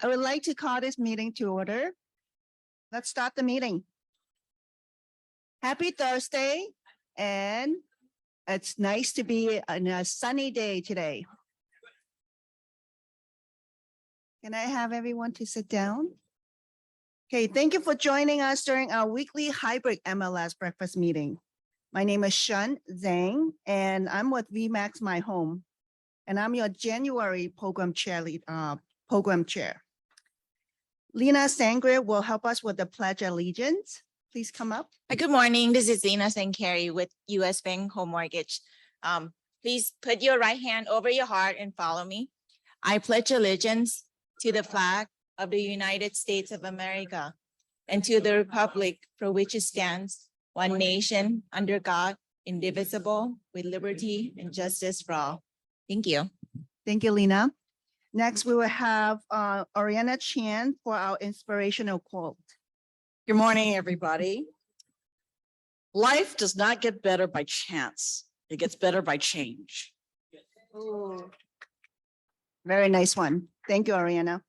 I would like to call this meeting to order. Let's start the meeting. Happy Thursday, and it's nice to be on a sunny day today. Can I have everyone to sit down? Okay, thank you for joining us during our weekly hybrid MLS breakfast meeting. My name is Shun Zhang, and I'm with VMAX My Home, and I'm your January program chair. Lena Sangre will help us with the Pledge of Allegiance. Please come up. Hi, good morning. This is Lena Sankari with U.S. Bank Home Mortgage. Please put your right hand over your heart and follow me. I pledge allegiance to the flag of the United States of America and to the republic for which it stands, one nation, under God, indivisible, with liberty and justice for all. Thank you. Thank you, Lena. Next, we will have Oriana Chan for our inspirational quote. Good morning, everybody. Life does not get better by chance. It gets better by change. Ooh. Very nice one. Thank you, Oriana.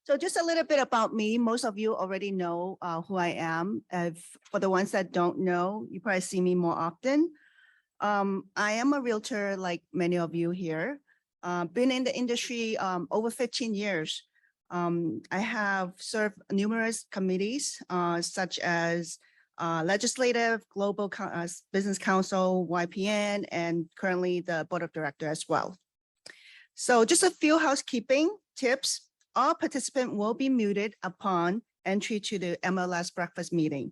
So just a little bit about me. Most of you already know who I am. For the ones that don't know, you probably see me more often. I am a realtor like many of you here. Been in the industry over 15 years. I have served numerous committees such as Legislative, Global Business Council, YPN, and currently the Board of Directors as well. So just a few housekeeping tips. All participants will be muted upon entry to the MLS breakfast meeting.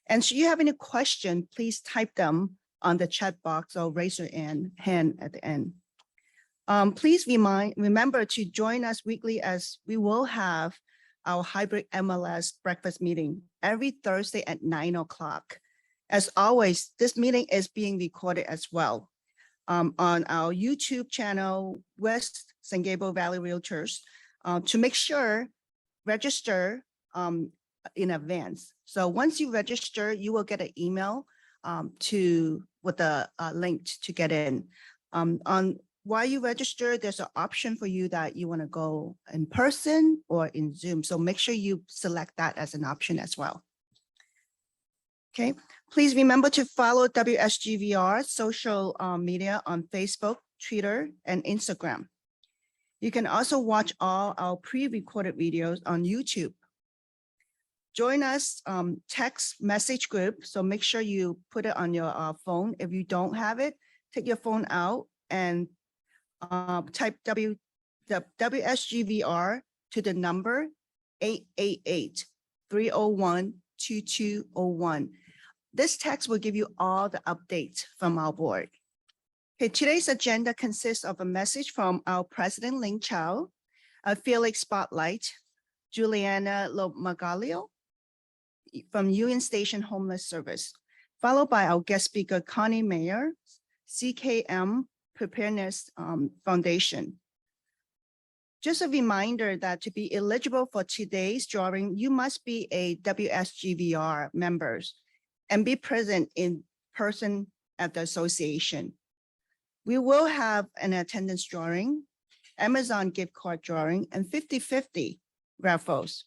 And should you have any question, please type them on the chat box or raise your hand at the end. Please remember to join us weekly, as we will have our hybrid MLS breakfast meeting every Thursday at 9 o'clock. As always, this meeting is being recorded as well on our YouTube channel, West San Gabriel Valley Realtors. To make sure, register in advance. So once you register, you will get an email with a link to get in. While you register, there's an option for you that you want to go in person or in Zoom. So make sure you select that as an option as well. Okay, please remember to follow WSGVR social media on Facebook, Twitter, and Instagram. You can also watch all our pre-recorded videos on YouTube. Join us text message group. So make sure you put it on your phone. If you don't have it, take your phone out and type the WSGVR to the number 888-301-2201. This text will give you all the updates from our board. Okay, today's agenda consists of a message from our President Ling Chow, a Felix Spotlight, Juliana Lomagalio from Union Station Homeless Service, followed by our guest speaker, Coni Meyers, CKM Preparedness Foundation. Just a reminder that to be eligible for today's drawing, you must be a WSGVR members and be present in person at the association. We will have an attendance drawing, Amazon gift card drawing, and 50-50 raffles.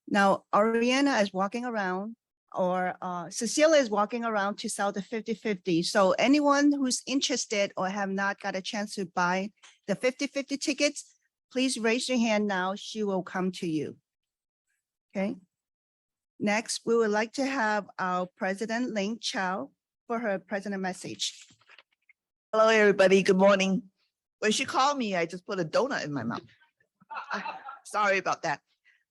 Now, Oriana is walking around, or Cecilia is walking around to sell the 50-50. So anyone who's interested or have not got a chance to buy the 50-50 tickets, please raise your hand now. She will come to you. Okay. Next, we would like to have our President Ling Chow for her president message. Hello, everybody. Good morning. When she called me, I just put a donut in my mouth. Sorry about that.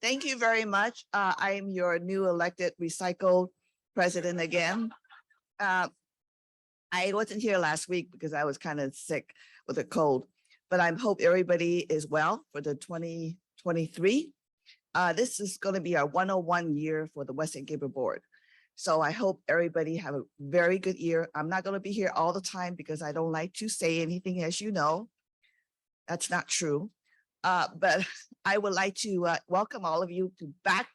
Thank you very much. I am your new elected recycle president again. I wasn't here last week because I was kind of sick with a cold, but I hope everybody is well for the 2023. This is going to be our 101 year for the West San Gabriel board. So I hope everybody have a very good year. I'm not going to be here all the time because I don't like to say anything, as you know. That's not true. But I would like to welcome all of you back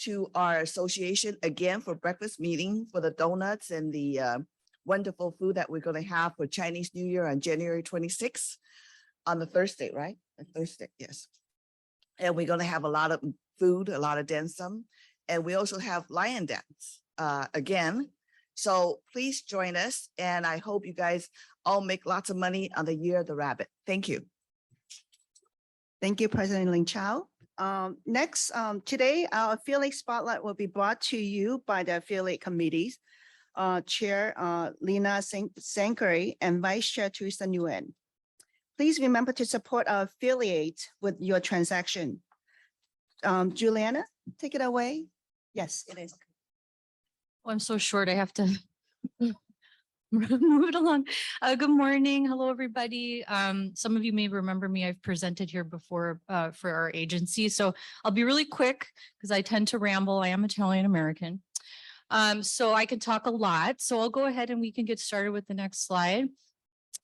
to our association again for breakfast meeting for the donuts and the wonderful food that we're going to have for Chinese New Year on January 26th on the Thursday, right? Thursday, yes. And we're gonna have a lot of food, a lot of dim sum, and we also have lion dance again. So please join us, and I hope you guys all make lots of money on the Year of the Rabbit. Thank you. Thank you, President Ling Chao. Next, today, our affiliate spotlight will be brought to you by the affiliate committees, Chair Lina Sankari and Vice Chair Teresa Nguyen. Please remember to support our affiliate with your transaction. Juliana, take it away. Yes, it is. Oh, I'm so short. I have to move it along. Good morning. Hello, everybody. Some of you may remember me. I've presented here before for our agency. So I'll be really quick because I tend to ramble. I am Italian American. So I can talk a lot. So I'll go ahead and we can get started with the next slide.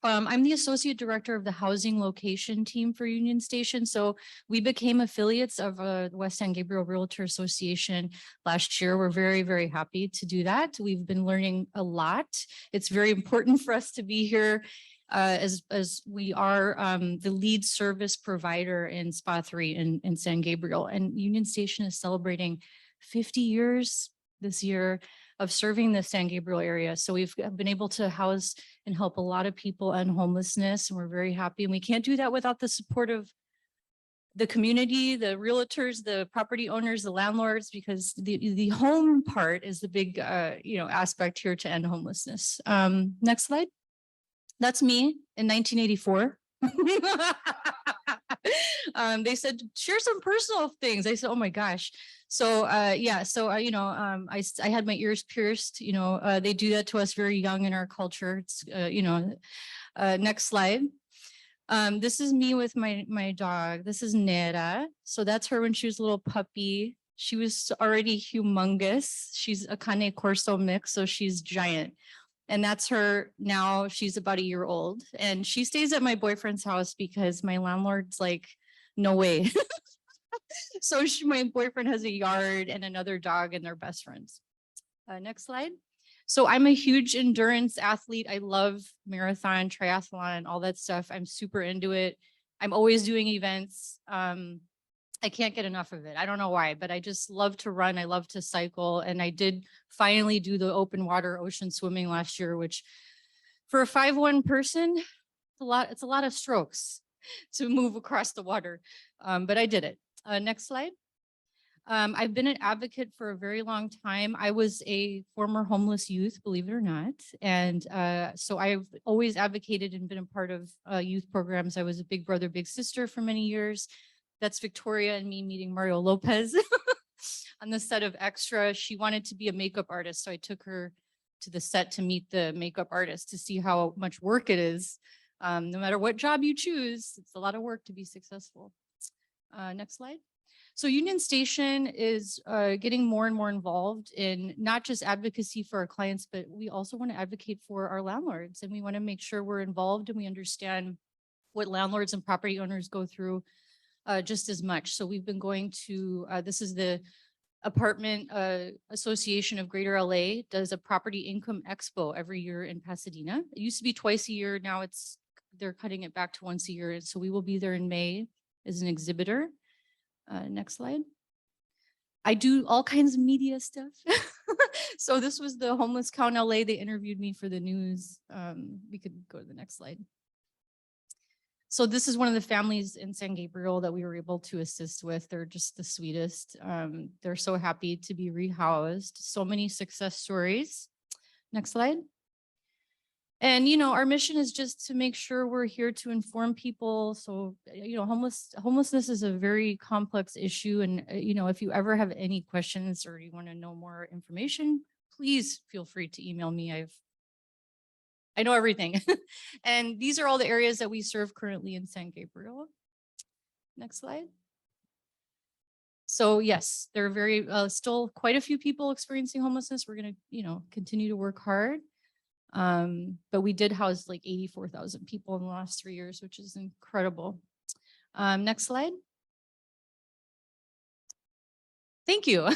I'm the Associate Director of the Housing Location Team for Union Station. So we became affiliates of the West San Gabriel Realtor Association last year. We're very, very happy to do that. We've been learning a lot. It's very important for us to be here as we are the lead service provider in SPA 3 in San Gabriel. And Union Station is celebrating 50 years this year of serving the San Gabriel area. So we've been able to house and help a lot of people end homelessness, and we're very happy. And we can't do that without the support of the community, the realtors, the property owners, the landlords, because the home part is the big aspect here to end homelessness. Next slide. That's me in 1984. They said, share some personal things. I said, oh my gosh. So I had my ears pierced. They do that to us very young in our culture. It's next slide. This is me with my dog. This is Nera. So that's her when she was a little puppy. She was already humongous. She's a Cane Corso mix, so she's giant. And that's her now. She's about a year old, and she stays at my boyfriend's house because my landlord's like, no way. So my boyfriend has a yard and another dog, and they're best friends. Next slide. So I'm a huge endurance athlete. I love marathon, triathlon, all that stuff. I'm super into it. I'm always doing events. I can't get enough of it. I don't know why, but I just love to run. I love to cycle. And I did finally do the open water ocean swimming last year, which for a 5'1" person, it's a lot of strokes to move across the water. But I did it. Next slide. I've been an advocate for a very long time. I was a former homeless youth, believe it or not. And so I've always advocated and been a part of youth programs. I was a big brother, big sister for many years. That's Victoria and me meeting Mario Lopez on the set of Extra. She wanted to be a makeup artist. So I took her to the set to meet the makeup artist to see how much work it is. No matter what job you choose, it's a lot of work to be successful. Next slide. So Union Station is getting more and more involved in not just advocacy for our clients, but we also want to advocate for our landlords. And we want to make sure we're involved and we understand what landlords and property owners go through just as much. So we've been going to, this is the Apartment Association of Greater LA, does a property income expo every year in Pasadena. It used to be twice a year. Now they're cutting it back to once a year. So we will be there in May as an exhibitor. Next slide. I do all kinds of media stuff. So this was the Homeless Count LA. They interviewed me for the news. We could go to the next slide. So this is one of the families in San Gabriel that we were able to assist with. They're just the sweetest. They're so happy to be rehoused. So many success stories. Next slide. And, our mission is just to make sure we're here to inform people. So, homelessness is a very complex issue. And, if you ever have any questions or you want to know more information, please feel free to email me. I know everything. And these are all the areas that we serve currently in San Gabriel. Next slide. So yes, there are very still quite a few people experiencing homelessness. We're going to, continue to work hard. But we did house like 84,000 people in the last 3 years, which is incredible. Next slide. Thank you.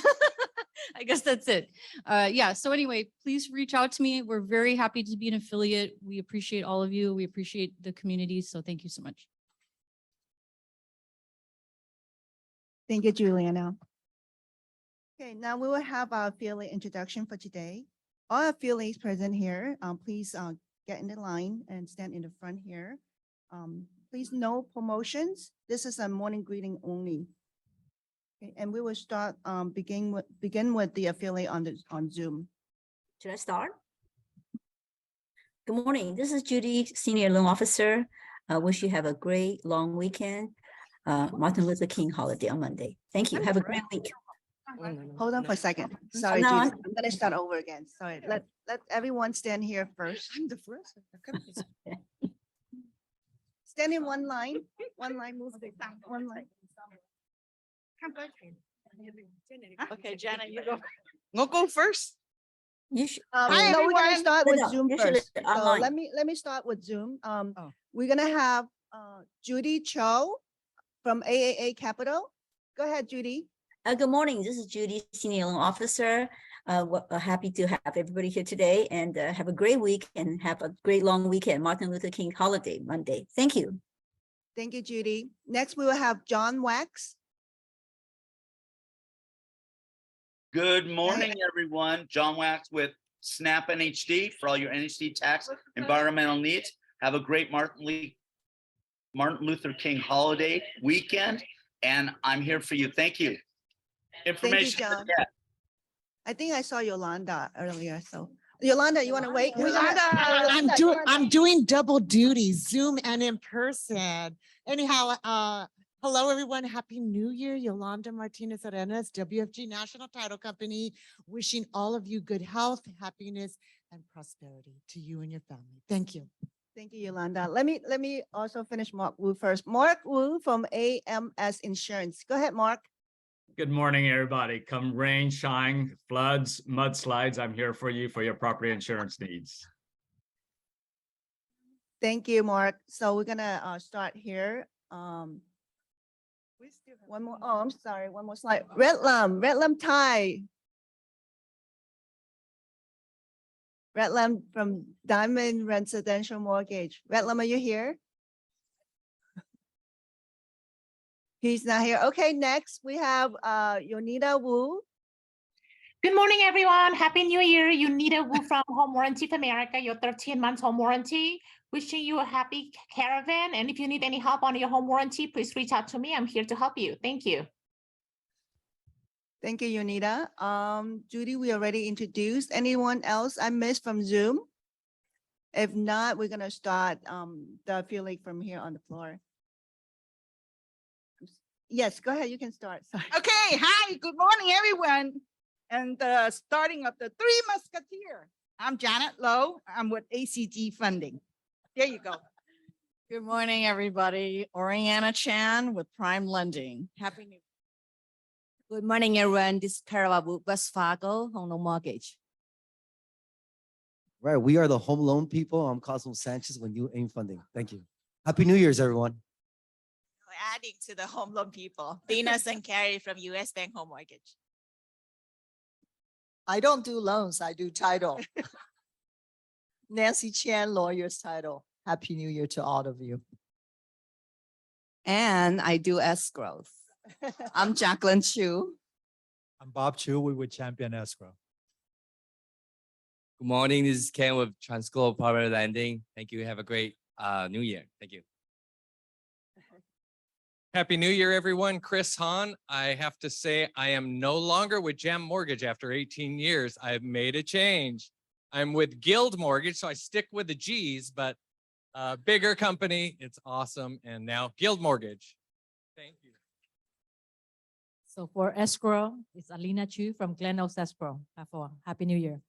I guess that's it. Yeah. So anyway, please reach out to me. We're very happy to be an affiliate. We appreciate all of you. We appreciate the community. So thank you so much. Thank you, Juliana. Okay, now we will have our affiliate introduction for today. All affiliates present here, please get in the line and stand in the front here. Please no promotions. This is a morning greeting only. Okay, and we will start, begin with the affiliate on Zoom. Should I start? Good morning. This is Judy, Senior Loan Officer. Wish you have a great long weekend. Martin Luther King holiday on Monday. Thank you. Have a great week. Hold on for a second. Sorry, No, Judy. I'm gonna start over again. Sorry. Let everyone stand here first. I'm the first. Stand in one line, move one line. Okay, Janet, you go. We'll go first. You should. Hi, No, we're gonna everyone. start No, with no, Zoom usually first. So online. let me start with Zoom. Oh. We're gonna have Judy Cho from AAA Capital. Go ahead, Judy. Good morning. This is Judy, Senior Loan Officer. Happy to have everybody here today and have a great week and have a great long weekend. Martin Luther King holiday Monday. Thank you. Thank you, Judy. Next, we will have John Wax. Good morning, everyone. John Wax with Snap NHD for all your NHD tax environmental needs. Have a great Martin Luther King holiday weekend, and I'm here for you. Thank you. Information. John. I think I saw Yolanda earlier, so Yolanda, you want to wait? I'm doing double duty, Zoom and in person. Anyhow, hello everyone. Happy New Year. Yolanda Martinez Arenas, WFG National Title Company, wishing all of you good health, happiness, and prosperity to you and your family. Thank you. Thank you, Yolanda. Let me also finish Mark Wu first. Mark Wu from AMS Insurance. Go ahead, Mark. Good morning, everybody. Come rain, shine, floods, mudslides, I'm here for you for your property insurance needs. Thank you, Mark. So we're gonna start here. One more. Oh, I'm sorry. One more slide. Redlam Tai. Redlam from Diamond Residential Mortgage. Redlam, are you here? He's not here. Okay, next we have Yonita Wu. Good morning, everyone. Happy New Year. Yunita Wu from Home Warranty of America, your 13 months home warranty. Wishing you a happy caravan. And if you need any help on your home warranty, please reach out to me. I'm here to help you. Thank you. Thank you, Yonita. Judy, we already introduced. Anyone else I missed from Zoom? If not, we're gonna start the affiliate from here on the floor. Yes, go ahead. You can start. Sorry. Okay, hi, good morning, everyone. And starting of the Three Musketeer. I'm Janet Lowe. I'm with ACG Funding. There you go. Good morning, everybody. Oriana Chan with Prime Lending. Happy New Year. Good morning, everyone. This is Carol with West Fargo Home Loan Mortgage. Right, we are the home loan people. I'm Cosmo Sanchez with New AIM Funding. Thank you. Happy New Year's, everyone. Adding to the home loan people, Venus and Carrie from US Bank Home Mortgage. I don't do loans, I do title. Nancy Chan, Lawyers Title. Happy New Year to all of you. And I do escrow. I'm Jacqueline Chu. I'm Bob Chu with Champion Escrow. Good morning. This is Ken with Transglobal Private Lending. Thank you. Have a great New Year. Thank you. Happy New Year, everyone. Chris Hahn. I have to say, I am no longer with Gem Mortgage after 18 years. I've made a change. I'm with Guild Mortgage, so I stick with the G's, but bigger company. It's awesome. And now Guild Mortgage. Thank you. So for escrow, it's Alina Chu from Glen Oaks Escrow. For Happy New Year.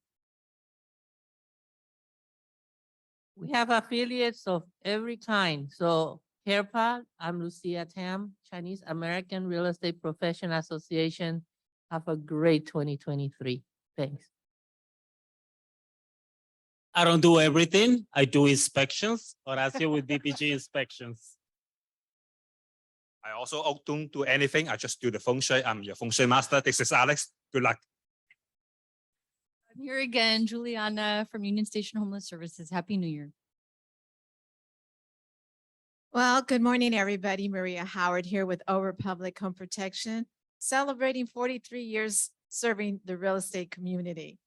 We have affiliates of every kind. So CarePath, I'm Lucia Tam, Chinese American Real Estate Professional Association. Have a great 2023. Thanks. I don't do everything. I do inspections, Horacio with DPG Inspections. I also don't do anything. I just do the feng shui. I'm your feng shui master. This is Alex. Good luck. I'm here again, Juliana from Union Station Homeless Services. Happy New Year. Well, good morning, everybody. Maria Howard here with O Republic Home Protection, celebrating 43 years serving the real estate community.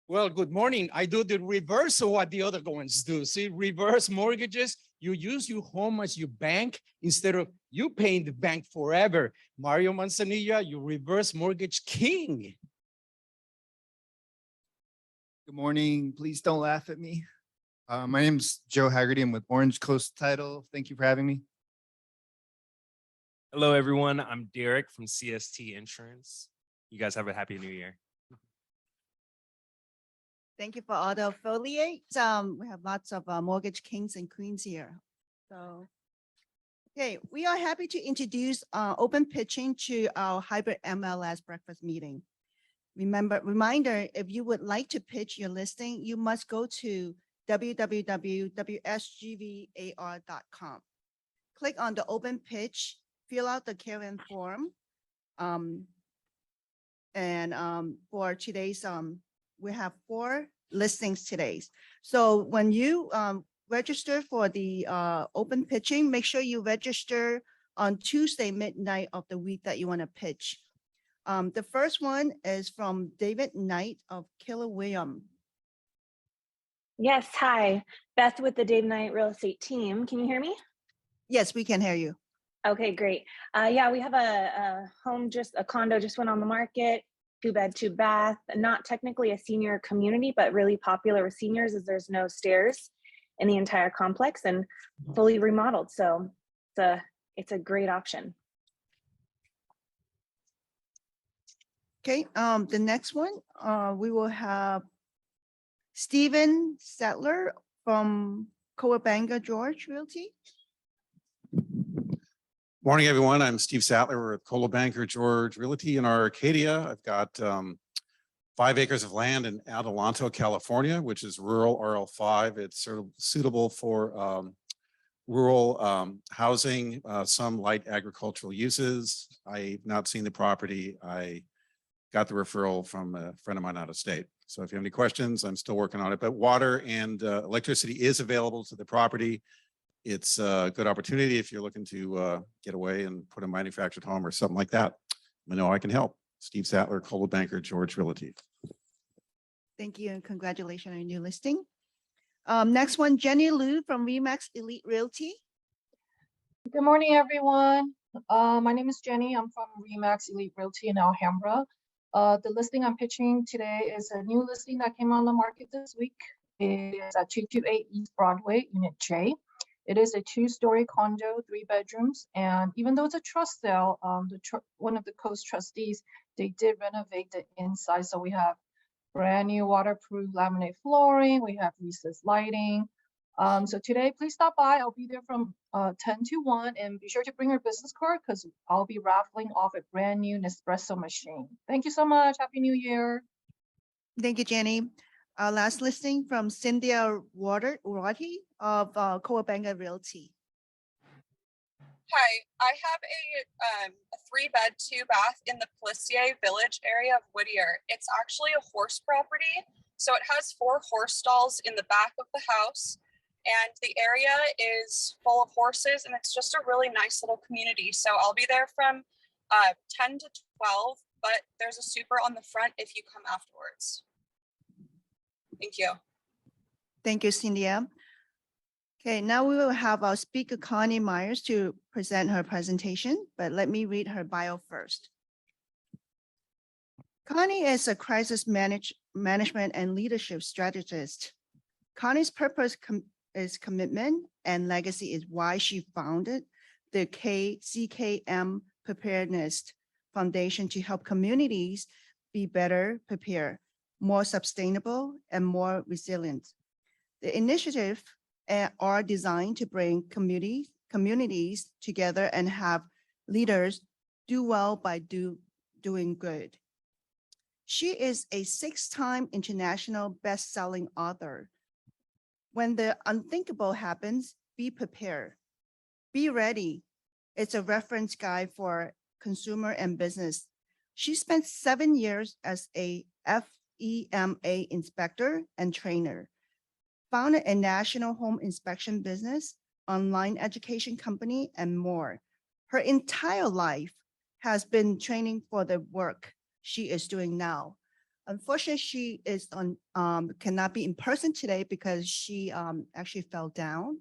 Well, good morning. I do the reverse of what the other ones do. See, reverse mortgages, you use your home as your bank instead of you paying the bank forever. Mario Manzanilla, you reverse mortgage king. Good morning. Please don't laugh at me. My name's Joe Haggerty. I'm with Orange Coast Title. Thank you for having me. Hello, everyone. I'm Derek from CST Insurance. You guys have a happy new year. Thank you for all the affiliates. We have lots of mortgage kings and queens here. So, okay, we are happy to introduce open pitching to our hybrid MLS breakfast meeting. Reminder, if you would like to pitch your listing, you must go to www.wsgvar.com. Click on the open pitch, fill out the caravan form. For today's, we have 4 listings today. So when you register for the open pitching, make sure you register on Tuesday midnight of the week that you want to pitch. The first one is from David Knight of Keller Williams. Yes, hi. Beth with the Dave Knight Real Estate team. Can you hear me? Yes, we can hear you. Okay, great. Yeah, we have a condo just went on the market, 2-bed, 2-bath, not technically a senior community, but really popular with seniors as there's no stairs in the entire complex and fully remodeled. So it's a great option. Okay, the next one, we will have Stephen Sattler from Cowabunga George Realty. Morning, everyone. I'm Steve Sattler with Coldwell Banker George Realty in Arcadia. I've got 5 acres of land in Adelanto, California, which is rural RL5. It's sort of suitable for rural housing, some light agricultural uses. I've not seen the property. I got the referral from a friend of mine out of state. So if you have any questions, I'm still working on it. But water and electricity is available to the property. It's a good opportunity if you're looking to get away and put a manufactured home or something like that. I know I can help. Steve Sattler, Coldwell Banker, George Realty. Thank you and congratulations on your new listing. Next one, Jenny Liu from Remax Elite Realty. Good morning, everyone. My name is Jenny. I'm from Remax Elite Realty in Alhambra. The listing I'm pitching today is a new listing that came on the market this week. It is at 228 East Broadway, Unit J. It is a 2-story condo, 3 bedrooms, and even though it's a trust sale, one of the co-trustees, they did renovate the inside. So we have brand new waterproof laminate flooring. We have recessed lighting. So today, please stop by. I'll be there from 10 to 1, and be sure to bring your business card because I'll be raffling off a brand new Nespresso machine. Thank you so much. Happy New Year. Thank you, Jenny. Our last listing from Cynthia Roddy of Cowabunga Realty. Hi, I have a 3-bed, 2-bath in the Plissier Village area of Whittier. It's actually a horse property. So it has 4 horse stalls in the back of the house, and the area is full of horses, and it's just a really nice little community. So I'll be there from 10 to 12, but there's a super on the front if you come afterwards. Thank you. Thank you, Cynthia. Okay, now we will have our speaker, Connie Meyers, to present her presentation, but let me read her bio first. Connie is a crisis management and leadership strategist. Connie's purpose is commitment and legacy is why she founded the CKM Preparedness Foundation to help communities be better prepared, more sustainable, and more resilient. The initiative are designed to bring communities together and have leaders do well by doing good. She is a 6-time international best-selling author. When the unthinkable happens, be prepared. Be ready. It's a reference guide for consumer and business. She spent 7 years as a FEMA inspector and trainer. founded a national home inspection business, online education company, and more. Her entire life has been training for the work she is doing now. Unfortunately, she is cannot be in person today because she actually fell down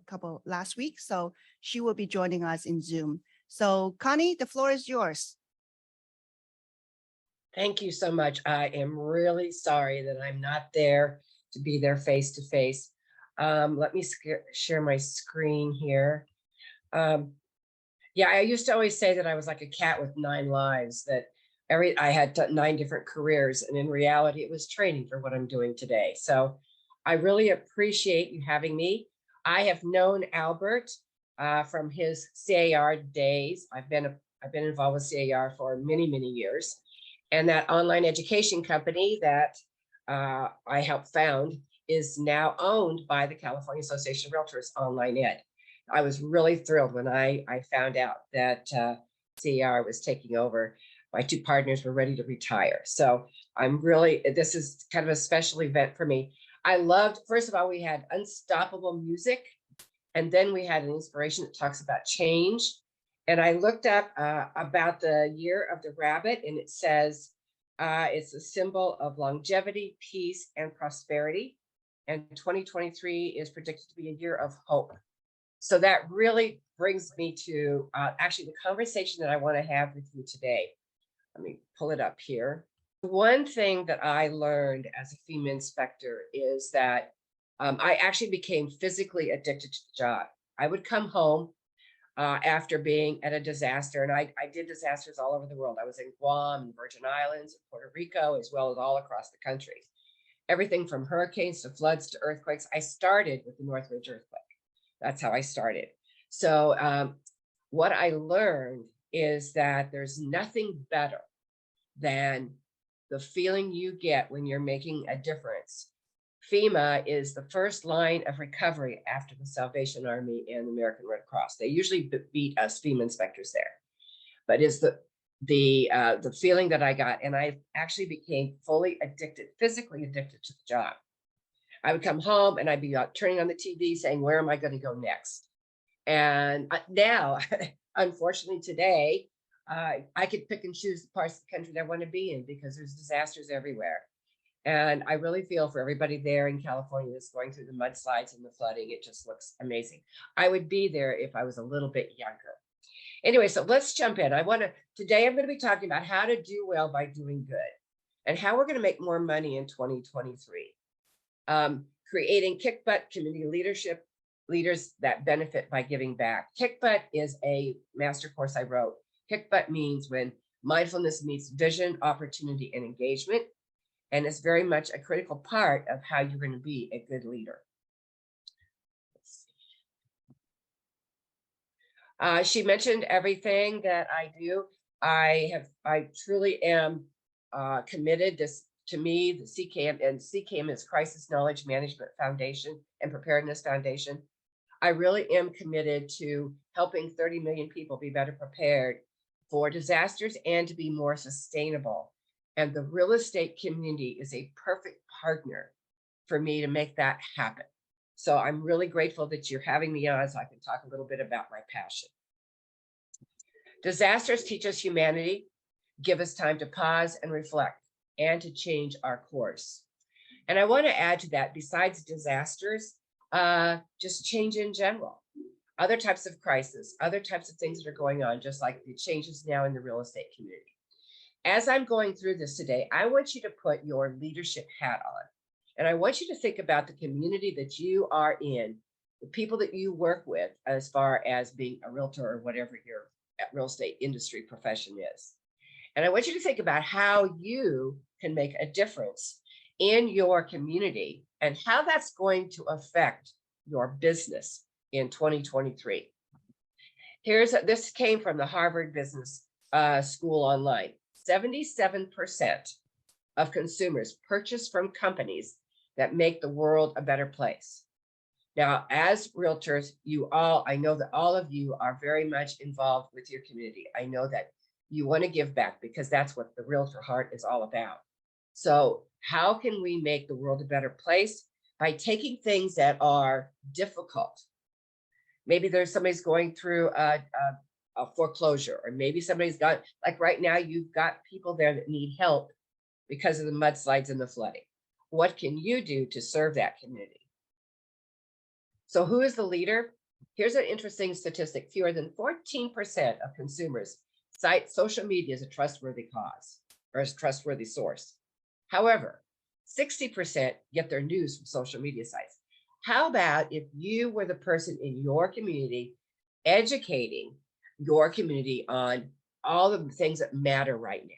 couple last week. So she will be joining us in Zoom. So Connie, the floor is yours. Thank you so much. I am really sorry that I'm not there to be there face to face. Let me share my screen here. Yeah, I used to always say that I was like a cat with 9 lives, that I had 9 different careers, and in reality, it was training for what I'm doing today. So I really appreciate you having me. I have known Albert from his CAR days. I've been involved with CAR for many, many years. And that online education company that I helped found is now owned by the California Association of Realtors Online Ed. I was really thrilled when I found out that CAR was taking over. My 2 partners were ready to retire. So this is kind of a special event for me. I loved, first of all, we had unstoppable music. And then we had an inspiration that talks about change. And I looked up about the year of the rabbit, and it says it's a symbol of longevity, peace, and prosperity. And 2023 is predicted to be a year of hope. So that really brings me to actually the conversation that I want to have with you today. Let me pull it up here. One thing that I learned as a FEMA inspector is that I actually became physically addicted to the job. I would come home after being at a disaster, and I did disasters all over the world. I was in Guam, and Virgin Islands, Puerto Rico, as well as all across the country. Everything from hurricanes to floods to earthquakes. I started with the Northridge earthquake. That's how I started. So what I learned is that there's nothing better than the feeling you get when you're making a difference. FEMA is the first line of recovery after the Salvation Army and the American Red Cross. They usually beat us FEMA inspectors there, but it's the feeling that I got, and I actually became fully addicted, physically addicted to the job. I would come home and I'd be turning on the TV saying, where am I going to go next? And now, unfortunately today, I could pick and choose the parts of the country that I want to be in because there's disasters everywhere. And I really feel for everybody there in California that's going through the mudslides and the flooding. It just looks amazing. I would be there if I was a little bit younger. Anyway, so let's jump in. Today I'm going to be talking about how to do well by doing good and how we're going to make more money in 2023. Creating kick butt community leaders that benefit by giving back. Kick butt is a master course I wrote. Kick butt means when mindfulness meets vision, opportunity, and engagement. And it's very much a critical part of how you're going to be a good leader. She mentioned everything that I do. I truly am committed. To me, the CCAM is Crisis Knowledge Management Foundation and Preparedness Foundation. I really am committed to helping 30 million people be better prepared for disasters and to be more sustainable. And the real estate community is a perfect partner for me to make that happen. So I'm really grateful that you're having me on so I can talk a little bit about my passion. Disasters teach us humanity, give us time to pause and reflect and to change our course. And I want to add to that, besides disasters, just change in general, other types of crisis, other types of things that are going on, just like the changes now in the real estate community. As I'm going through this today, I want you to put your leadership hat on. And I want you to think about the community that you are in, the people that you work with, as far as being a realtor or whatever your real estate industry profession is. And I want you to think about how you can make a difference in your community and how that's going to affect your business in 2023. This came from the Harvard Business School online. 77% of consumers purchase from companies that make the world a better place. Now, as realtors, I know that all of you are very much involved with your community. I know that you want to give back because that's what the realtor heart is all about. So how can we make the world a better place? by taking things that are difficult. Maybe there's somebody's going through a foreclosure, or maybe somebody's got, like right now, you've got people there that need help because of the mudslides and the flooding. What can you do to serve that community? So who is the leader? Here's an interesting statistic. Fewer than 14% of consumers cite social media as a trustworthy cause or as a trustworthy source. However, 60% get their news from social media sites. How about if you were the person in your community educating your community on all the things that matter right now?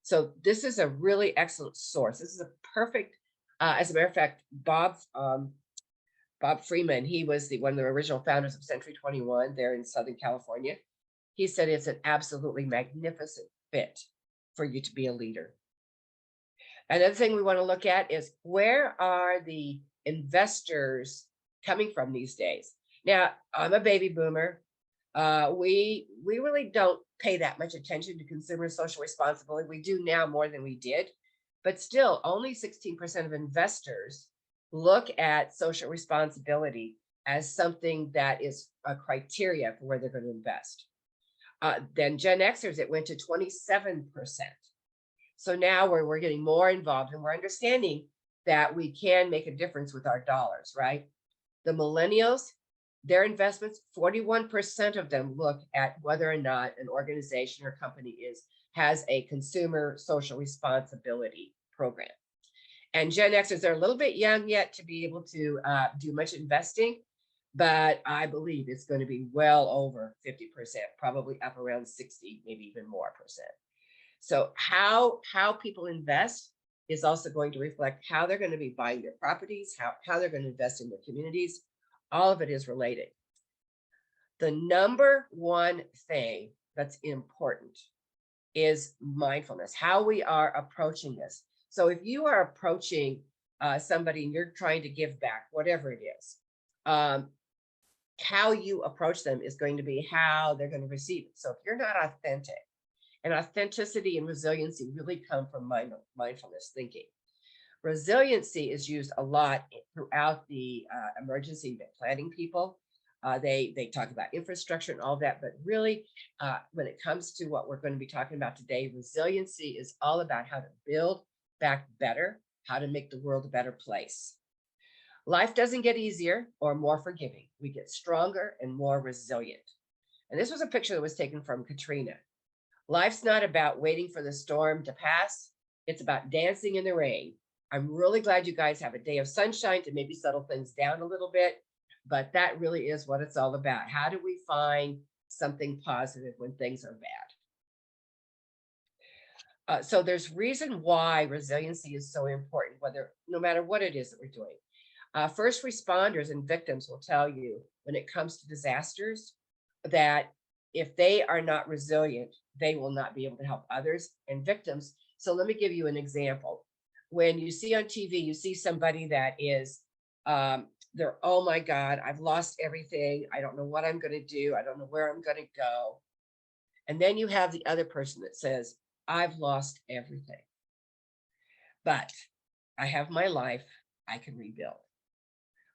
So this is a really excellent source. This is a perfect, as a matter of fact, Bob Freeman, he was one of the original founders of Century 21 there in Southern California. He said it's an absolutely magnificent fit for you to be a leader. Another thing we want to look at is, where are the investors coming from these days? Now, I'm a baby boomer. We really don't pay that much attention to consumer social responsibility. We do now more than we did, but still only 16% of investors look at social responsibility as something that is a criteria for where they're going to invest. Then Gen Xers, it went to 27%. So now we're getting more involved, and we're understanding that we can make a difference with our dollars, right? The millennials, their investments, 41% of them look at whether or not an organization or company has a consumer social responsibility program. And Gen Xers are a little bit young yet to be able to do much investing, but I believe it's going to be well over 50%, probably up around 60, maybe even more percent. So how people invest is also going to reflect how they're going to be buying their properties, how they're going to invest in their communities. All of it is related. The number one thing that's important is mindfulness, how we are approaching this. So if you are approaching somebody and you're trying to give back, whatever it is, how you approach them is going to be how they're going to receive it. So if you're not authentic, and authenticity and resiliency really come from mindfulness thinking. Resiliency is used a lot throughout the emergency planning people. They talk about infrastructure and all that, but really, when it comes to what we're going to be talking about today, resiliency is all about how to build back better, how to make the world a better place. Life doesn't get easier or more forgiving. We get stronger and more resilient. And this was a picture that was taken from Katrina. Life's not about waiting for the storm to pass. It's about dancing in the rain. I'm really glad you guys have a day of sunshine to maybe settle things down a little bit, but that really is what it's all about. How do we find something positive when things are bad? So there's reason why resiliency is so important, no matter what it is that we're doing. First responders and victims will tell you when it comes to disasters that if they are not resilient, they will not be able to help others and victims. So let me give you an example. When you see on TV, you see somebody that is, they're, oh my God, I've lost everything. I don't know what I'm going to do. I don't know where I'm going to go. And then you have the other person that says, I've lost everything, but I have my life. I can rebuild.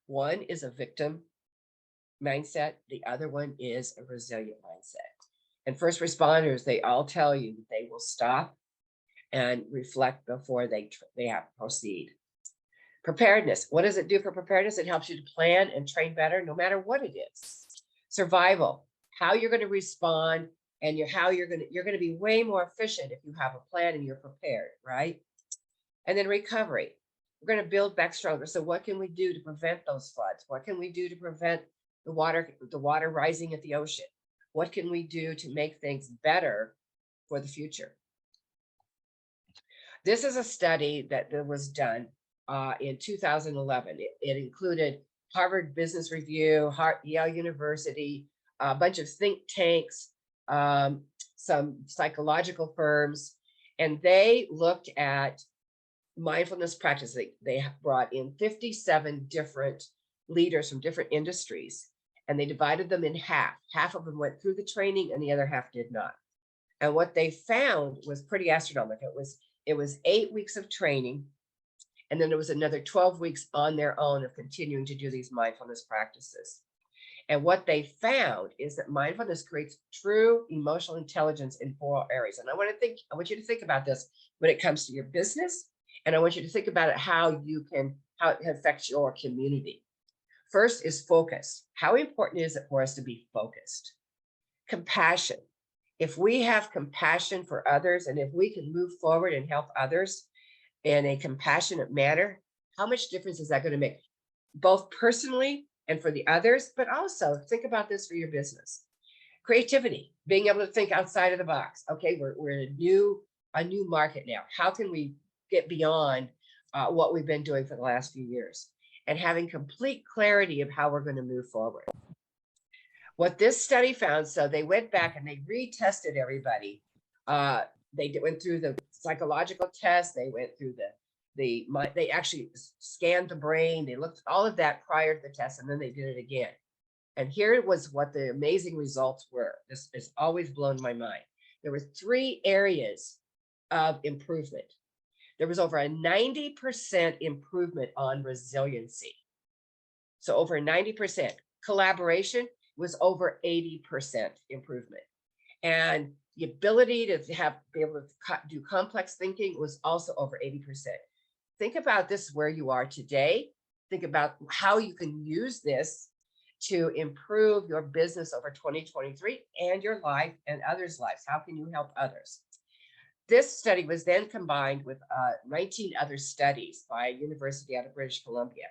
One is a victim mindset. The other one is a resilient mindset. And first responders, they all tell you that they will stop and reflect before they have to proceed. Preparedness. What does it do for preparedness? It helps you to plan and train better, no matter what it is. Survival. How you're going to respond, and you're going to be way more efficient if you have a plan and you're prepared, right? And then recovery. We're going to build back stronger. So what can we do to prevent those floods? What can we do to prevent the water rising at the ocean? What can we do to make things better for the future? This is a study that was done in 2011. It included Harvard Business Review, Yale University, a bunch of think tanks, some psychological firms, and they looked at mindfulness practice. They brought in 57 different leaders from different industries, and they divided them in half. Half of them went through the training and the other half did not. And what they found was pretty astronomical. It was 8 weeks of training, And then there was another 12 weeks on their own of continuing to do these mindfulness practices. And what they found is that mindfulness creates true emotional intelligence in 4 areas. And I want you to think about this when it comes to your business. And I want you to think about it how it affects your community. First is focus. How important is it for us to be focused? Compassion. If we have compassion for others, and if we can move forward and help others in a compassionate manner, how much difference is that going to make? Both personally and for the others, but also think about this for your business. Creativity, being able to think outside of the box. Okay, we're in a new market now. How can we get beyond what we've been doing for the last few years? And having complete clarity of how we're going to move forward. What this study found, so they went back and they retested everybody. Went through the psychological test. They went through they actually scanned the brain. They looked at all of that prior to the test, and then they did it again. And here was what the amazing results were. This has always blown my mind. There were 3 areas of improvement. There was over a 90% improvement on resiliency. So over 90%. Collaboration was over 80% improvement. And the ability to be able to do complex thinking was also over 80%. Think about this where you are today. Think about how you can use this to improve your business over 2023 and your life and others' lives. How can you help others? This study was then combined with 19 other studies by a university out of British Columbia.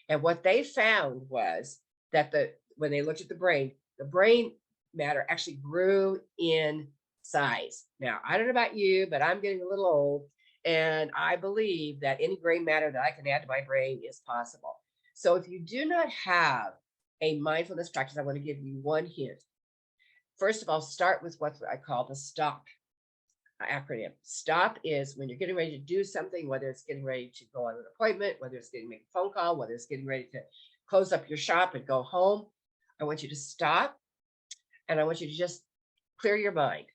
And what they found was that when they looked at the brain matter actually grew in size. Now, I don't know about you, but I'm getting a little old, and I believe that any gray matter that I can add to my brain is possible. So if you do not have a mindfulness practice, I want to give you one hint. First of all, start with what I call the STOP acronym. STOP is when you're getting ready to do something, whether it's getting ready to go on an appointment, whether it's getting to make a phone call, whether it's getting ready to close up your shop and go home. I want you to stop, and I want you to just clear your mind.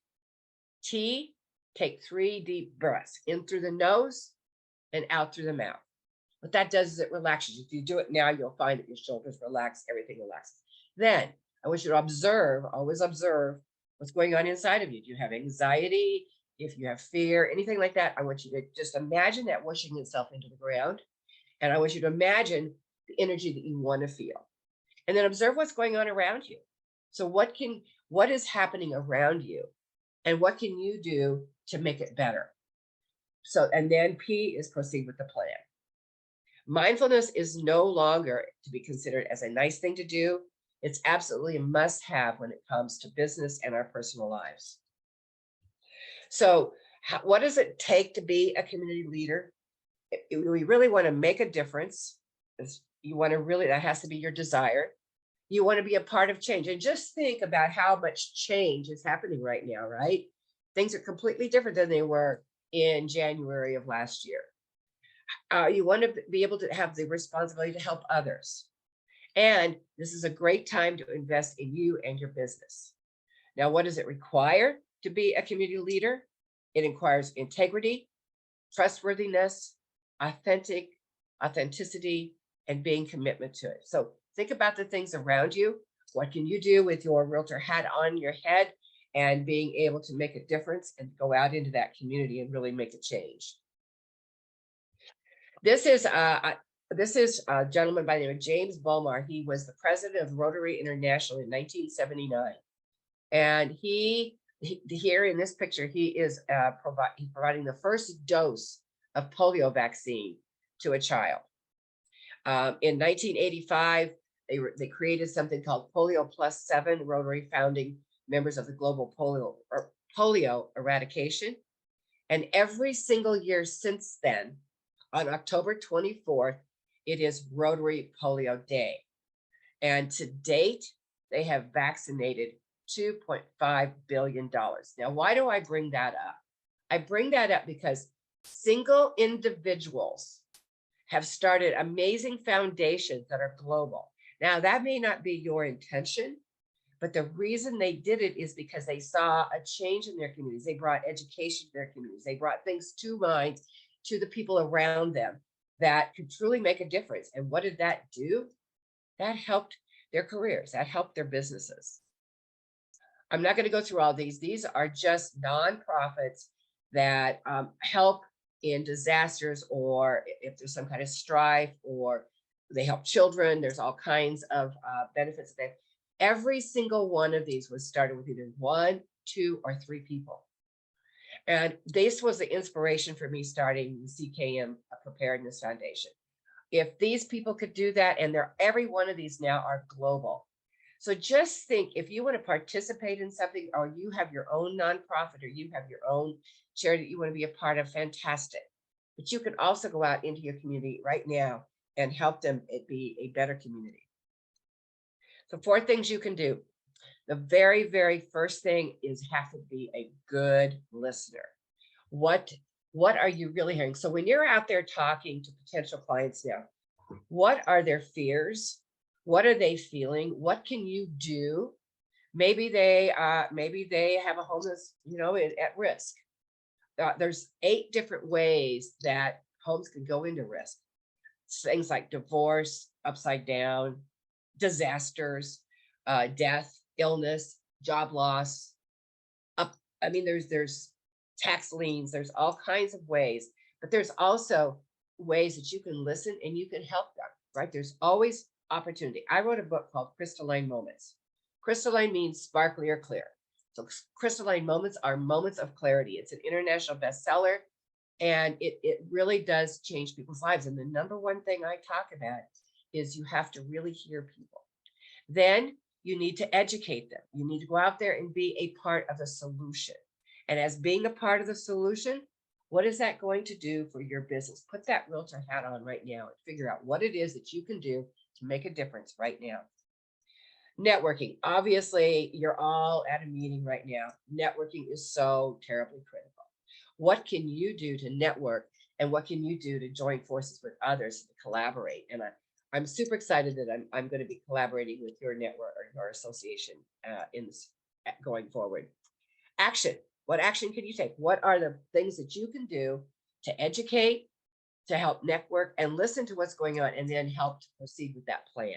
T, take 3 deep breaths in through the nose and out through the mouth. What that does is it relaxes you. If you do it now, you'll find that your shoulders relax, everything relaxes. Then I want you to observe, always observe what's going on inside of you. Do you have anxiety? If you have fear, anything like that, I want you to just imagine that whooshing itself into the ground. And I want you to imagine the energy that you want to feel. And then observe what's going on around you. So what is happening around you? And what can you do to make it better? So, and then P is proceed with the plan. Mindfulness is no longer to be considered as a nice thing to do. It's absolutely a must-have when it comes to business and our personal lives. So what does it take to be a community leader? We really want to make a difference. You want to really, that has to be your desire. You want to be a part of change. And just think about how much change is happening right now, right? Things are completely different than they were in January of last year. You want to be able to have the responsibility to help others. And this is a great time to invest in you and your business. Now, what does it require to be a community leader? It requires integrity, trustworthiness, authenticity, and being commitment to it. So think about the things around you. What can you do with your realtor hat on your head and being able to make a difference and go out into that community and really make a change? This is a gentleman by the name of James Bomar. He was the president of Rotary International in 1979. And here in this picture, he is providing the first dose of polio vaccine to a child. In 1985, they created something called Polio Plus 7, Rotary founding members of the global polio eradication. And every single year since then, on October 24th, it is Rotary Polio Day. And to date, they have vaccinated $2.5 billion. Now, why do I bring that up? I bring that up because single individuals have started amazing foundations that are global. Now, that may not be your intention, but the reason they did it is because they saw a change in their communities. They brought education to their communities. They brought things to mind to the people around them that could truly make a difference. And what did that do? That helped their careers, that helped their businesses. I'm not going to go through all these. These are just nonprofits that help in disasters, or if there's some kind of strife, or they help children. There's all kinds of benefits. That every single one of these was started with either 1, 2, or 3 people. And this was the inspiration for me starting the CKM Preparedness Foundation. If these people could do that, and every one of these now are global. So just think, if you want to participate in something, or you have your own nonprofit, or you have your own charity that you want to be a part of, fantastic. But you can also go out into your community right now and help them be a better community. So 4 things you can do. The very, very first thing is have to be a good listener. What are you really hearing? So when you're out there talking to potential clients now, what are their fears? What are they feeling? What can you do? Maybe they have a home that's, at risk. There's 8 different ways that homes can go into risk. Things like divorce, upside down, disasters, death, illness, job loss. There's tax liens. There's all kinds of ways, but there's also ways that you can listen and you can help them, right? There's always opportunity. I wrote a book called Crystalline Moments. Crystalline means sparkly or clear. So crystalline moments are moments of clarity. It's an international bestseller, and it really does change people's lives. And the number one thing I talk about is you have to really hear people. Then you need to educate them. You need to go out there and be a part of the solution. And as being a part of the solution, what is that going to do for your business? Put that realtor hat on right now and figure out what it is that you can do to make a difference right now. Networking. Obviously, you're all at a meeting right now. Networking is so terribly critical. What can you do to network, and what can you do to join forces with others to collaborate? And I'm super excited that I'm going to be collaborating with your network or your association in this going forward. Action. What action can you take? What are the things that you can do to educate, to help network, and listen to what's going on, and then help to proceed with that plan?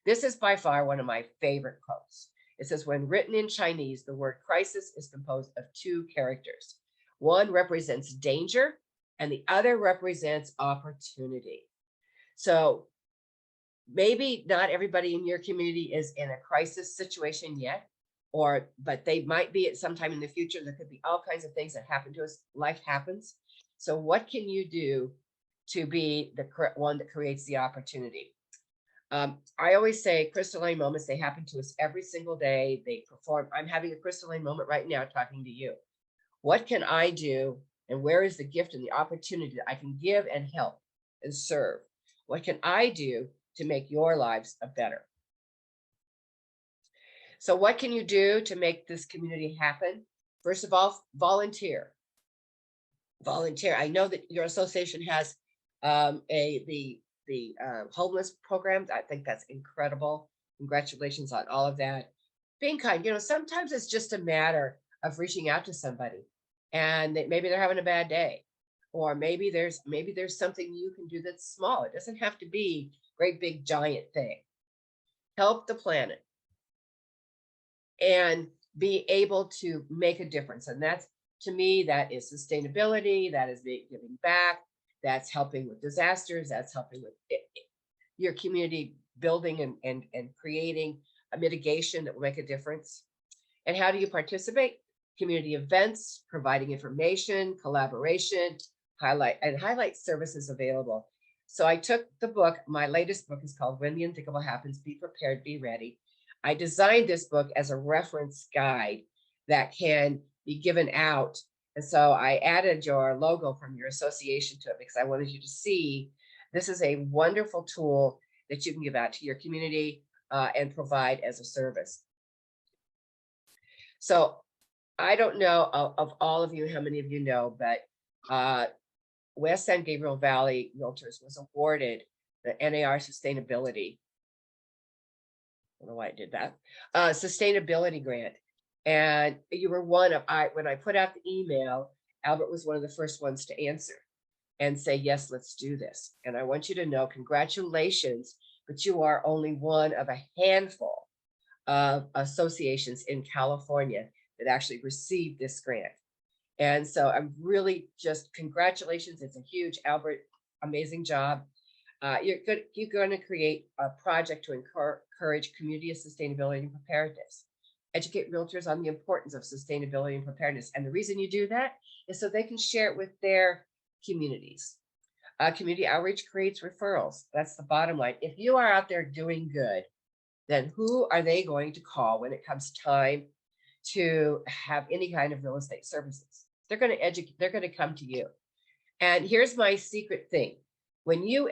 This is by far one of my favorite quotes. It says, when written in Chinese, the word crisis is composed of 2 characters. One represents danger, and the other represents opportunity. So maybe not everybody in your community is in a crisis situation yet, but they might be at some time in the future. There could be all kinds of things that happen to us. Life happens. So what can you do to be the one that creates the opportunity? I always say crystalline moments, they happen to us every single day. They perform. I'm having a crystalline moment right now talking to you. What can I do? And where is the gift and the opportunity that I can give and help and serve? What can I do to make your lives better? So what can you do to make this community happen? First of all, volunteer. Volunteer. I know that your association has the homeless programs. I think that's incredible. Congratulations on all of that. Being kind. Sometimes it's just a matter of reaching out to somebody, and maybe they're having a bad day, or maybe there's something you can do that's small. It doesn't have to be a great big giant thing. Help the planet and be able to make a difference. And that's, to me, that is sustainability. That is giving back. That's helping with disasters. That's helping with your community building and creating a mitigation that will make a difference. And how do you participate? Community events, providing information, collaboration, highlight services available. So I took the book. My latest book is called When the Unthinkable Happens, Be Prepared, Be Ready. I designed this book as a reference guide that can be given out. And so I added your logo from your association to it because I wanted you to see this is a wonderful tool that you can give out to your community and provide as a service. So I don't know of all of you, how many of you know, but West San Gabriel Valley Realtors was awarded the NAR Sustainability. I don't know why I did that. Sustainability grant. And you were one of, when I put out the email, Albert was one of the first ones to answer. and say, yes, let's do this. And I want you to know, congratulations, but you are only one of a handful of associations in California that actually received this grant. And so I'm really just congratulations. It's a huge, Albert, amazing job. You're going to create a project to encourage community of sustainability and preparedness. Educate realtors on the importance of sustainability and preparedness. And the reason you do that is so they can share it with their communities. Community outreach creates referrals. That's the bottom line. If you are out there doing good, then who are they going to call when it comes time to have any kind of real estate services? They're going to educate, they're going to come to you. And here's my secret thing. When you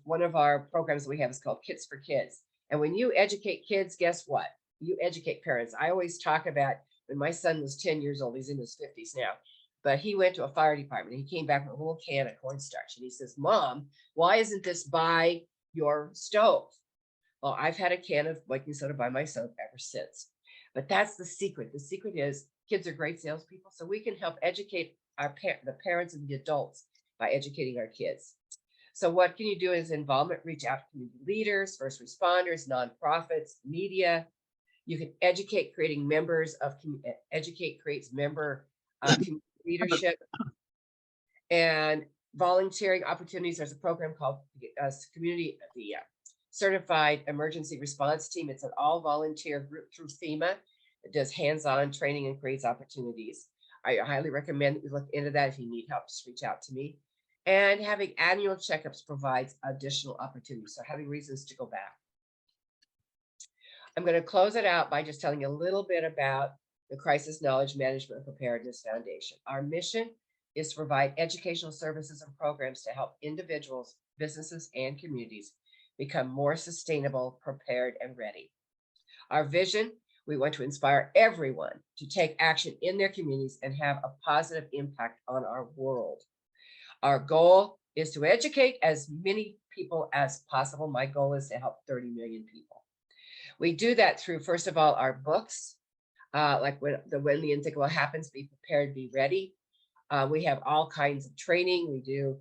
one of our programs that we have is called Kits for Kids. And when you educate kids, guess what? You educate parents. I always talk about when my son was 10 years old, he's in his 50s now, but he went to a fire department and he came back with a little can of cornstarch. And he says, Mom, why isn't this by your stove? Well, I've had a can of baking soda by my stove ever since. But that's the secret. The secret is kids are great salespeople, so we can help educate the parents and the adults by educating our kids. So what can you do as involvement? Reach out to community leaders, first responders, nonprofits, media. You can educate, creating members of creates member leadership and volunteering opportunities. There's a program called the Certified Emergency Response Team. It's an all volunteer group through FEMA. It does hands-on training and creates opportunities. I highly recommend that you look into that. If you need help, just reach out to me. And having annual checkups provides additional opportunities. So having reasons to go back. I'm going to close it out by just telling you a little bit about the Crisis Knowledge Management and Preparedness Foundation. Our mission is to provide educational services and programs to help individuals, businesses, and communities become more sustainable, prepared, and ready. Our vision, we want to inspire everyone to take action in their communities and have a positive impact on our world. Our goal is to educate as many people as possible. My goal is to help 30 million people. We do that through, first of all, our books, like when the unthinkable happens, be prepared, be ready. We have all kinds of training. We do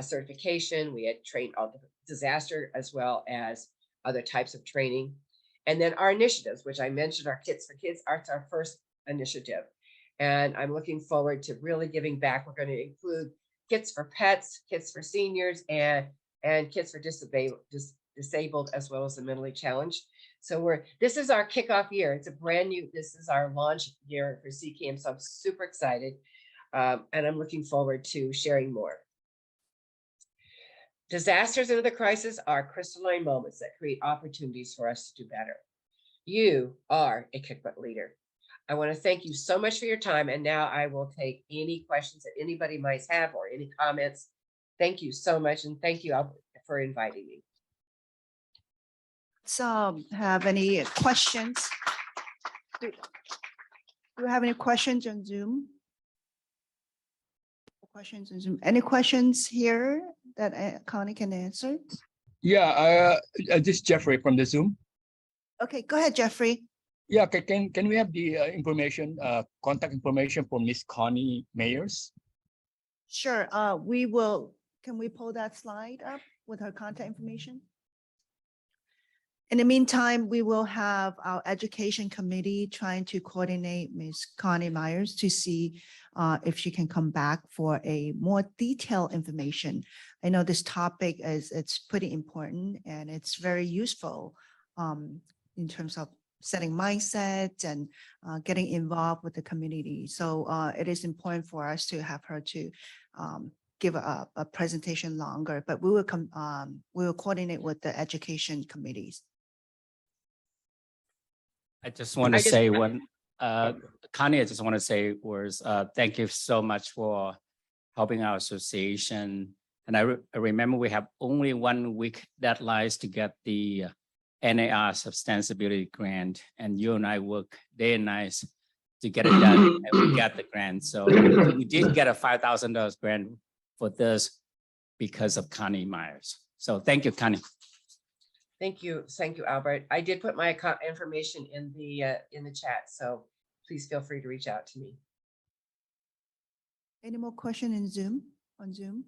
certification. We had trained on disaster as well as other types of training. And then our initiatives, which I mentioned, our Kits for Kids, are our first initiative. And I'm looking forward to really giving back. We're going to include kits for pets, kits for seniors, and kits for disabled as well as the mentally challenged. So this is our kickoff year. It's a brand new, this is our launch year for CCAM. So I'm super excited. And I'm looking forward to sharing more. Disasters and other crises are crystalline moments that create opportunities for us to do better. You are a kick-butt leader. I want to thank you so much for your time. And now I will take any questions that anybody might have or any comments. Thank you so much. And thank you for inviting me. So have any questions? Do you have any questions on Zoom? Questions on Zoom? Any questions here that Connie can answer? Yeah, this is Jeffrey from the Zoom. Okay, go ahead, Jeffrey. Yeah, can we have the information, contact information for Miss Coni Meyers? Sure. We will. Can we pull that slide up with her contact information? In the meantime, we will have our education committee trying to coordinate Ms. Coni Meyers to see if she can come back for a more detailed information. I know this topic it's pretty important and it's very useful in terms of setting mindsets and getting involved with the community. So it is important for us to have her to give a presentation longer, but we will coordinate with the education committees. I just want to say Connie, I just want to say thank you so much for helping our association. And I remember we have only 1 week deadlines to get the NAR Sustainability Grant, and you and I work day and night to get it done, and we got the grant. So we did get a $5,000 grant for this because of Connie Meyers. So thank you, Connie. Thank you, Albert. I did put my information in the chat, so please feel free to reach out to me. Any more questions in Zoom? on Zoom?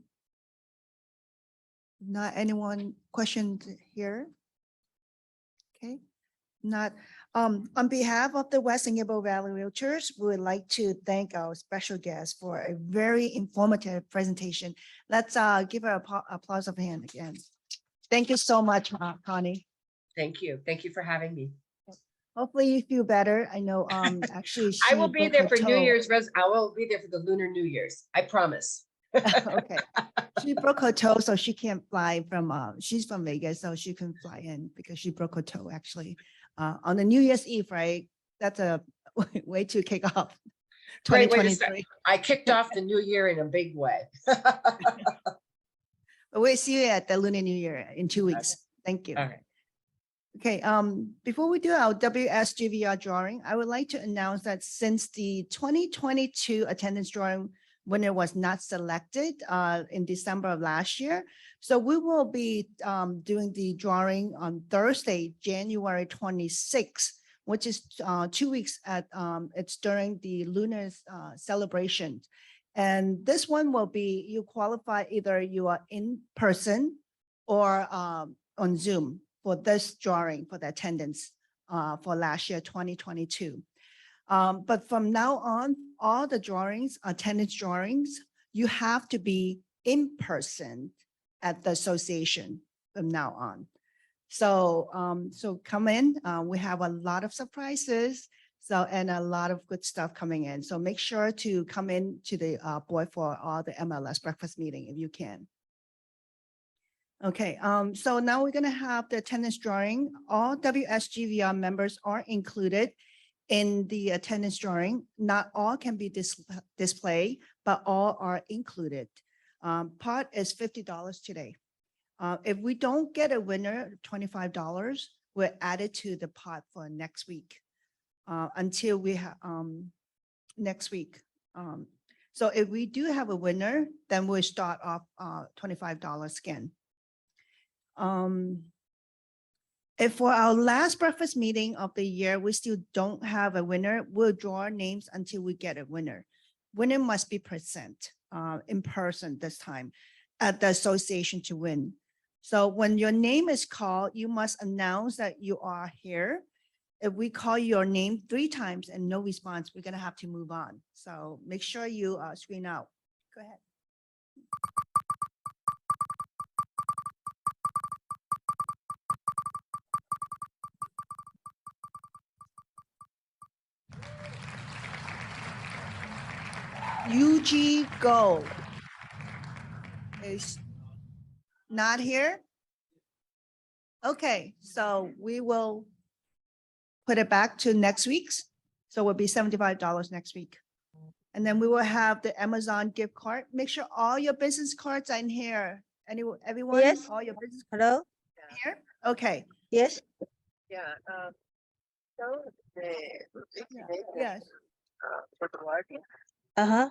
Not anyone questioned here? Okay, not, on behalf of the West and Gable Valley Realtors, we would like to thank our special guest for a very informative presentation. Let's give her applause of hand again. Thank you so much, Connie. Thank you. Thank you for having me. Hopefully you feel better. I know, actually. I will she be broke there her for New toe. Year's. I will be there for the Lunar New Year's. I promise. Okay. She broke her toe, so she can't fly from, she's from Vegas, so she couldn't fly in because she broke her toe actually. On the New Year's Eve, right? That's a way to kick off Great way to start. 2023. I kicked off the new year in a big way. But we'll see you at the Lunar New Year in 2 weeks. Thank you. All right. Okay, before we do our WSGVR drawing, I would like to announce that since the 2022 attendance drawing winner was not selected in December of last year, so we will be doing the drawing on Thursday, January 26th, which is 2 weeks at, it's during the lunar celebration. And this one will be, you qualify either you are in person or on Zoom for this drawing for the attendance for last year, 2022. But from now on, all the drawings, attendance drawings, you have to be in person at the association from now on. So, so come in, we have a lot of surprises. So, and a lot of good stuff coming in. So make sure to come in to the board for all the MLS breakfast meeting if you can. Okay, so now we're gonna have the attendance drawing. All WSGVR members are included in the attendance drawing. Not all can be displayed, but all are included. Pot is $50 today. If we don't get a winner, $25, we'll add it to the pot for next week. Until we have next week. So if we do have a winner, then we'll start off $25 again. If for our last breakfast meeting of the year, we still don't have a winner, we'll draw names until we get a winner. Winner must be present in person this time at the association to win. So when your name is called, you must announce that you are here. If we call your name 3 times and no response, we're gonna have to move on. So make sure you screen out. Go ahead. UG Go is not here. Okay, so we will put it back to next week's. So it will be $75 next week. And then we will have the Amazon gift card. Make sure all your business cards are in here. Everyone? Yes. All your business Hello? here? Okay. Yes. Yeah. So the Yes. for the market Uh-huh.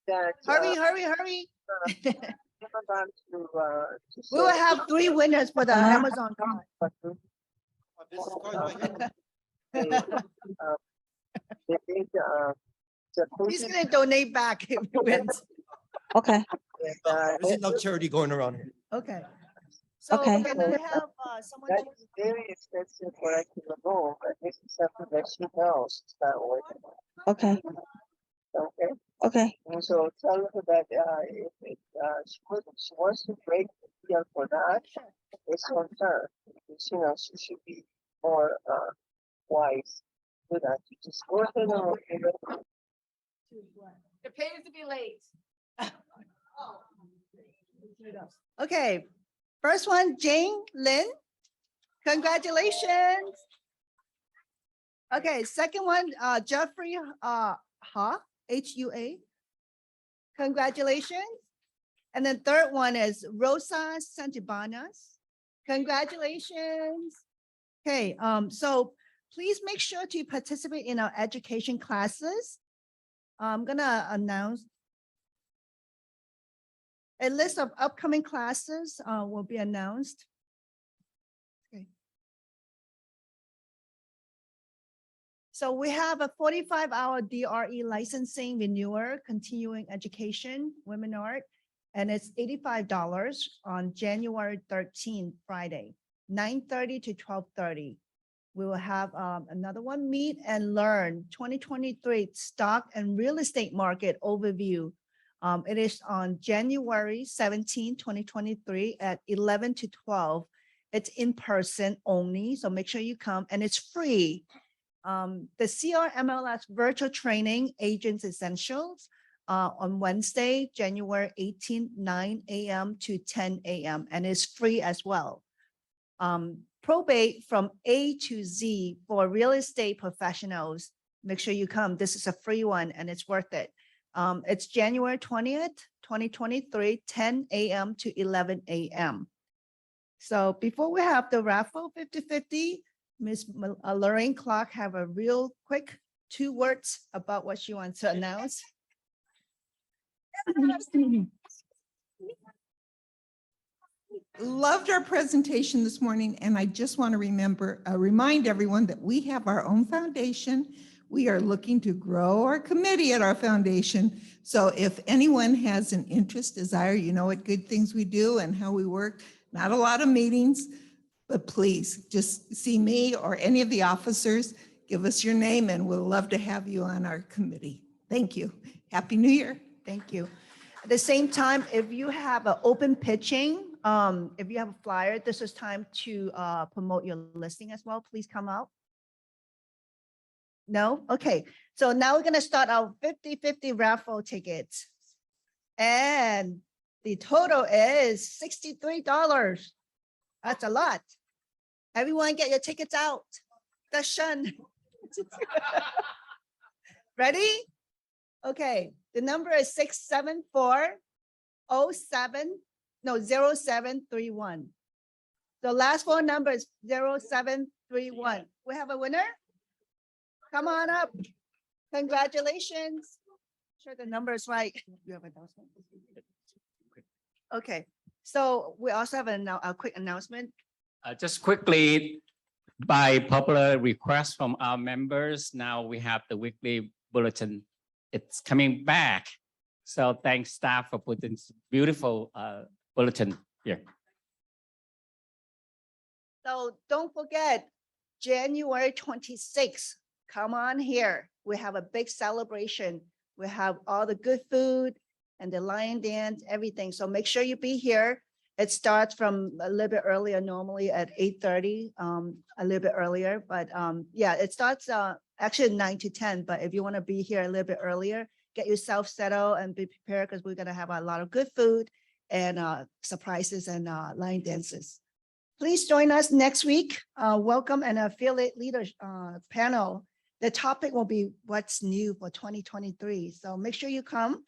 that Hurry, hurry, hurry. Amazon to We will have 3 winners for the Amazon card. they did He's gonna donate back if he wins. Okay. There's enough charity going around. Okay. So Okay. can I have someone? That's very expensive for us to remove, but this is something that she knows it's not working. Okay. Okay. Okay. And so tell her that if she wants to break the deal for that, it's on her. Because, you know, she should be more wise with that. You just go ahead and The pays to be late. Okay, first one, Jane Lin. Congratulations. Okay, second one, Jeffrey Ha, H-U-A. Congratulations. And then third one is Rosa Santibanas. Congratulations. Okay, so please make sure to participate in our education classes. I'm gonna announce a list of upcoming classes will be announced. Okay. So we have a 45-hour DRE licensing renewal, continuing education, women art, And it's $85 on January 13th, Friday, 9:30 to 12:30. We will have another one, Meet and Learn 2023 Stock and Real Estate Market Overview. It is on January 17, 2023 at 11 to 12. It's in person only, so make sure you come, and it's free. The MLS Virtual Training Agents Essentials on Wednesday, January 18, 9 a.m. to 10 a.m. and it's free as well. Probate from A to Z for real estate professionals. Make sure you come. This is a free one and it's worth it. It's January 20th, 2023, 10 a.m. to 11 a.m. So before we have the raffle 50-50, Ms. Lorraine Clark have a real quick 2 words about what she wants to announce. Loved our presentation this morning, and I just want to remind everyone that we have our own foundation. We are looking to grow our committee at our foundation. So if anyone has an interest, desire, you know what good things we do and how we work, not a lot of meetings, but please just see me or any of the officers, give us your name, and we'll love to have you on our committee. Thank you. Happy New Year. Thank you. At the same time, if you have an open pitching, if you have a flyer, this is time to promote your listing as well. Please come out. No? Okay. So now we're going to start our 50-50 raffle tickets. And the total is $63. That's a lot. Everyone get your tickets out. The shun. Ready? Okay. The number is 674-0731. The last 4 numbers 0731. We have a winner? Come on up. Congratulations. Sure the number is right. You have an announcement? Okay. So we also have a quick announcement. Just quickly, by popular request from our members, now we have the weekly bulletin. It's coming back. So thanks staff for putting this beautiful bulletin here. So don't forget, January 26th, come on here. We have a big celebration. We have all the good food and the lion dance, everything. So make sure you be here. It starts from a little bit earlier, normally at 8:30, a little bit earlier. But yeah, it starts actually 9 to 10. But if you want to be here a little bit earlier, get yourself settled and be prepared because we're going to have a lot of good food and surprises and line dances. Please join us next week. Welcome and affiliate leaders panel. The topic will be what's new for 2023. So make sure you come.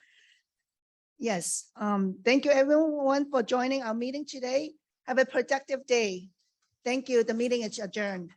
Yes. Thank you everyone for joining our meeting today. Have a productive day. Thank you. The meeting is adjourned.